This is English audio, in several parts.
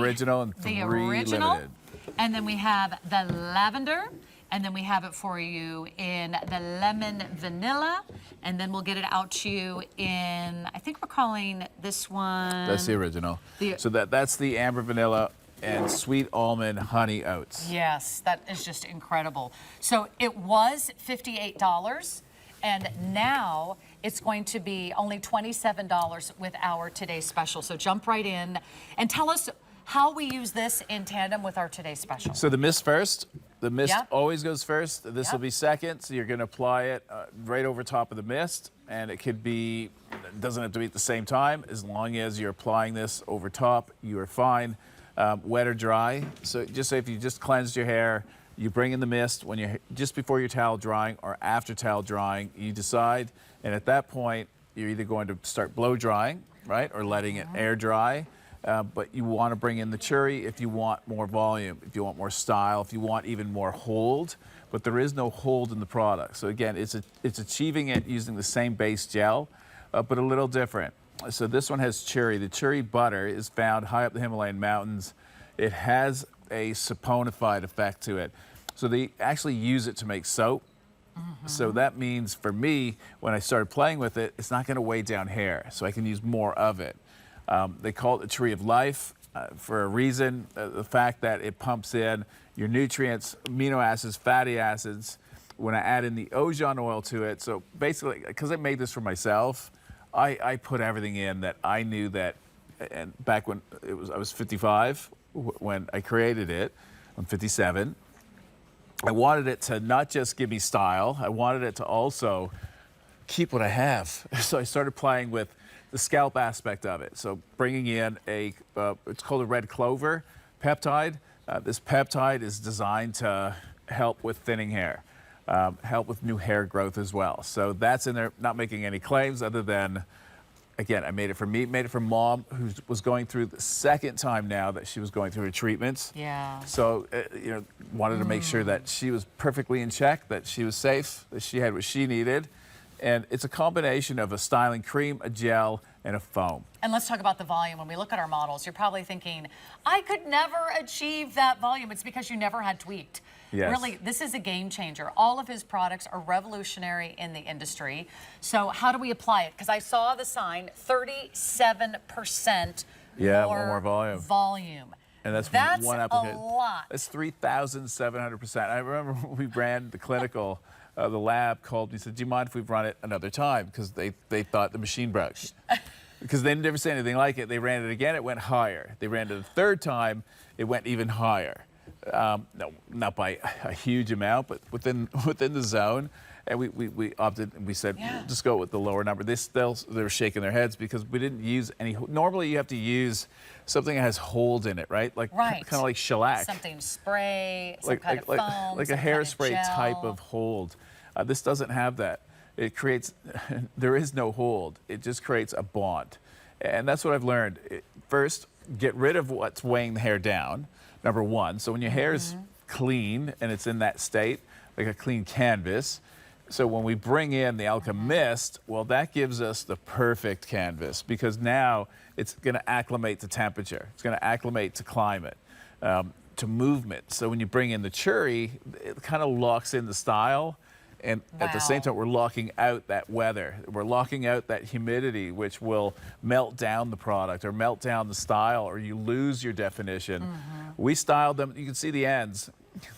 Original and the 3 original, limited. and then we have the lavender, and then we have it for you in the lemon vanilla, and then we'll get it out to you in, I think we're calling this one. That's the original. So that's the amber vanilla and sweet almond honey oats. Yes, that is just incredible. So it was $58, and now it's going to be only $27 with our today's special. So jump right in and tell us how we use this in tandem with our today's special. So the mist first. The mist always goes first. This will be second. So you're going to apply it right over top of the mist. And it could be, it doesn't have to be at the same time. As long as you're applying this over top, you are fine. Wet or dry. So just say if you just cleansed your hair, you bring in the mist when you're just before your towel drying or after towel drying, you decide. And at that point, you're either going to start blow drying, right, or letting it air dry. But you want to bring in the Chiuri if you want more volume, if you want more style, if you want even more hold. But there is no hold in the product. So again, it's achieving it using the same base gel, but a little different. So this one has Chiuri. The Chiuri Butter is found high up the Himalayan mountains. It has a saponified effect to it. So they actually use it to make soap. So that means for me, when I started playing with it, it's not going to weigh down hair. So I can use more of it. They call it the tree of life for a reason. The fact that it pumps in your nutrients, amino acids, fatty acids. When I add in the Ojan oil to it, so basically, because I made this for myself, I put everything in that I knew that, and back when I was 55, when I created it, I'm 57, I wanted it to not just give me style, I wanted it to also keep what I have. So I started playing with the scalp aspect of it. So bringing in it's called a red clover peptide. This peptide is designed to help with thinning hair, help with new hair growth as well. So that's in there, not making any claims other than, again, I made it for me, made it for mom, who was going through the second time now that she was going through her treatments. Yeah. So, wanted to make sure that she was perfectly in check, that she was safe, that she had what she needed. And it's a combination of a styling cream, a gel, and a foam. And let's talk about the volume. When we look at our models, you're probably thinking, I could never achieve that volume. It's because you never had tweaked. Yes. Really, this is a game changer. All of his products are revolutionary in the industry. So how do we apply it? Because I saw the sign, 37% more volume. And that's one application. A lot. That's 3,700%. I remember when we ran the clinical, the lab called me and said, do you mind if we run it another time? Because they thought the machine broke. Because they never said anything like it. They ran it again, it went higher. They ran it a third time, it went even higher. No, not by a huge amount, but within the zone. And we opted, and we said, just go with the lower number. They were shaking their heads because we didn't use any. Normally, you have to use something that has hold in it, right? Like kind of like shellac. Something spray, some kind of foam, like a hairspray type of hold. This doesn't have that. It creates. There is no hold. It just creates a bond, and that's what I've learned. First, get rid of what's weighing the hair down. Number one. So when your hair is clean and it's in that state, like a clean canvas. So when we bring in the Alka Mist, well, that gives us the perfect canvas because now it's going to acclimate to temperature. It's going to acclimate to climate, to movement. So when you bring in the Chiuri, it kind of locks in the style. And at the same time, we're locking out that weather. We're locking out that humidity, which will melt down the product or melt down the style, or you lose your definition. We styled them. You can see the ends.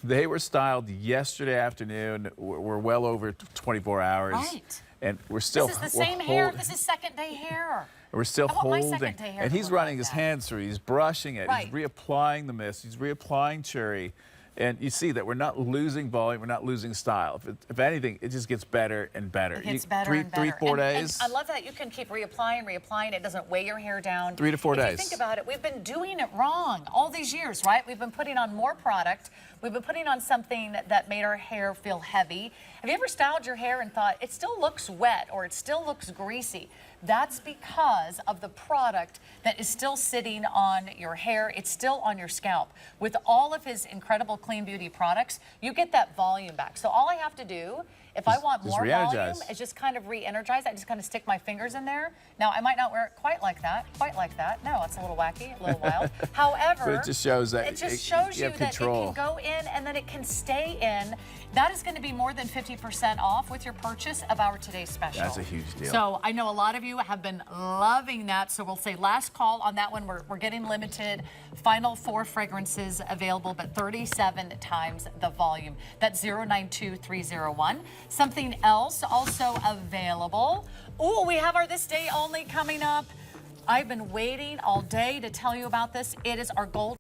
They were styled yesterday afternoon. We're well over 24 hours. Right. And we're still. This is the same hair. This is second day hair. We're still holding. My second day hair and he's running his hands through. He's brushing it. He's reapplying the mist. He's reapplying Chiuri. And you see that we're not losing volume, we're not losing style. If anything, it just gets better and better. It gets better and better. 4 days. And I love that you can keep reapplying. It doesn't weigh your hair down. 3 to 4 days. If you think about it, we've been doing it wrong all these years, right? We've been putting on more product. We've been putting on something that made our hair feel heavy. Have you ever styled your hair and thought, it still looks wet or it still looks greasy? That's because of the product that is still sitting on your hair. It's still on your scalp. With all of his incredible clean beauty products, you get that volume back. So all I have to do If I want just more volume, re-energize. it's just kind of re-energize. I just kind of stick my fingers in there. Now, I might not wear it quite like that. No, it's a little wacky, a little wild. However, But it just shows that it just shows you have that control. it can go in and then it can stay in. That is going to be more than 50% off with your purchase of our today's special. That's a huge deal. So I know a lot of you have been loving that. So we'll say last call on that one. We're getting limited. Final 4 fragrances available, but 37 times the volume. That's 092301. Something else also available. Ooh, we have our This Day Only coming up. I've been waiting all day to tell you about this. It is our gold